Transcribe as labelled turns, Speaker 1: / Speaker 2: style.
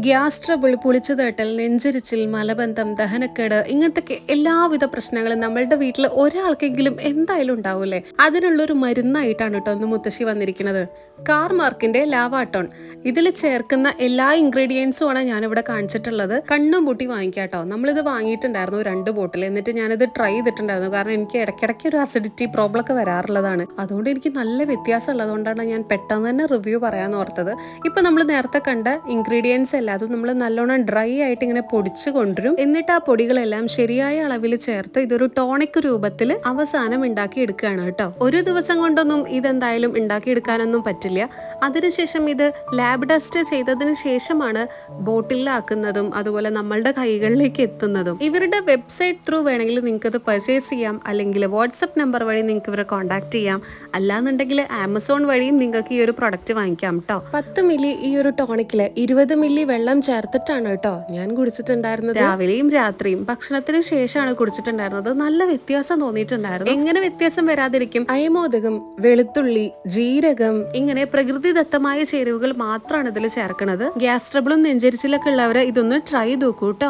Speaker 1: Gas trouble, പുളിച്ചു തേട്ടൽ, നെഞ്ചരിച്ചിൽ, മലബന്ധം, ദഹനക്കേട് ഇങ്ങനത്തെ എല്ലാവിധ പ്രശ്നങ്ങളും നമ്മളുടെ വീട്ടിൽ ഒരാൾക്കെങ്കിലും എന്തായാലും ഉണ്ടാവൂലേ. അതിനുള്ളൊരു മരുന്നായിട്ടാണ് കേട്ടോ ഒന്ന് മുത്തശ്ശി വന്നിരിക്കുന്നത്. കാർമാർക്കിന്റെ ലാവാട്ടോൺ. ഇതിൽ ചേർക്കുന്ന എല്ലാ ഇൻഗ്രീഡിയൻസും ആണ് ഞാനിവിടെ കാണിച്ചിട്ടുള്ളത്. കണ്ണും പൂട്ടി വാങ്ങിക്കാട്ടോ. നമ്മളിത് വാങ്ങിയിട്ടുണ്ടായിരുന്നു 2 ബോട്ടിൽ. എന്നിട്ട് ഞാനിത് ട്രൈ ചെയ്തിട്ടുണ്ടായിരുന്നു. കാരണം എനിക്ക് ഇടയ്ക്കിടയ്ക്ക് ഒരു അസിഡിറ്റി പ്രോബ്ലം ഒക്കെ വരാറുള്ളതാണ്. അതുകൊണ്ട് എനിക്ക് നല്ല വ്യത്യാസം ഉള്ളതുകൊണ്ടാണ് ഞാൻ പെട്ടെന്ന് തന്നെ റിവ്യൂ പറയാൻ ഓർത്തത്. ഇപ്പൊ നമ്മൾ നേരത്തെ കണ്ട ഇൻഗ്രീഡിയൻസ് എല്ലാം അതും നമ്മൾ നല്ലോണം ഡ്രൈ ആയിട്ട് ഇങ്ങനെ പൊടിച്ചു കൊണ്ടുവരും. എന്നിട്ട് ആ പൊടികളെല്ലാം ശരിയായ അളവിൽ ചേർത്ത് ഇതൊരു ടോണിക് രൂപത്തിൽ അവസാനം ഉണ്ടാക്കി എടുക്കുകയാണ് കേട്ടോ. ഒരു ദിവസം കൊണ്ടൊന്നും ഇതെന്തായാലും ഉണ്ടാക്കി എടുക്കാനൊന്നും പറ്റില്ല. അതിനുശേഷം ഇത് ലാബ് ടെസ്റ്റ് ചെയ്തതിന് ശേഷമാണ് ബോട്ടിലാക്കുന്നതും അതുപോലെ നമ്മളുടെ കൈകളിലേക്ക് എത്തുന്നതും. ഇവരുടെ വെബ്സൈറ്റ് ത്രൂ വേണമെങ്കിൽ നിങ്ങൾക്ക് ഇത് പർച്ചേസ് ചെയ്യാം, അല്ലെങ്കിൽ വാട്സപ്പ് നമ്പർ വഴി നിങ്ങൾക്ക് ഇവരെ കോൺടാക്ട് ചെയ്യാം. അല്ലാന്നുണ്ടെങ്കിൽ ആമസോൺ വഴിയും നിങ്ങൾക്ക് ഈ ഒരു പ്രൊഡക്റ്റ് വാങ്ങിക്കാം കേട്ടോ. 10 മില്ലി ഈ ഒരു ടോണിക്കില് 20 മില്ലി വെള്ളം ചേർത്തിട്ടാണ് കേട്ടോ ഞാൻ കുടിച്ചിട്ടുണ്ടായിരുന്നത്. രാവിലെയും രാത്രിയും ഭക്ഷണത്തിന് ശേഷമാണ് കുടിച്ചിട്ടുണ്ടായിരുന്നത്. നല്ല വ്യത്യാസം തോന്നിയിട്ടുണ്ടായിരുന്നു. എങ്ങനെ വ്യത്യാസം വരാതിരിക്കും? അയമോദകം, വെളുത്തുള്ളി, ജീരകം ഇങ്ങനെ പ്രകൃതിദത്തമായ ചേരുവകൾ മാത്രമാണ് ഇതിൽ ചേർക്കുന്നത്. ഗ്യാസ് ട്രബിളും നെഞ്ചരിച്ചിലൊക്കെ ഉള്ളവര് ഇതൊന്ന് ട്രൈ ചെയ്ത് നോക്കൂ കേട്ടോ.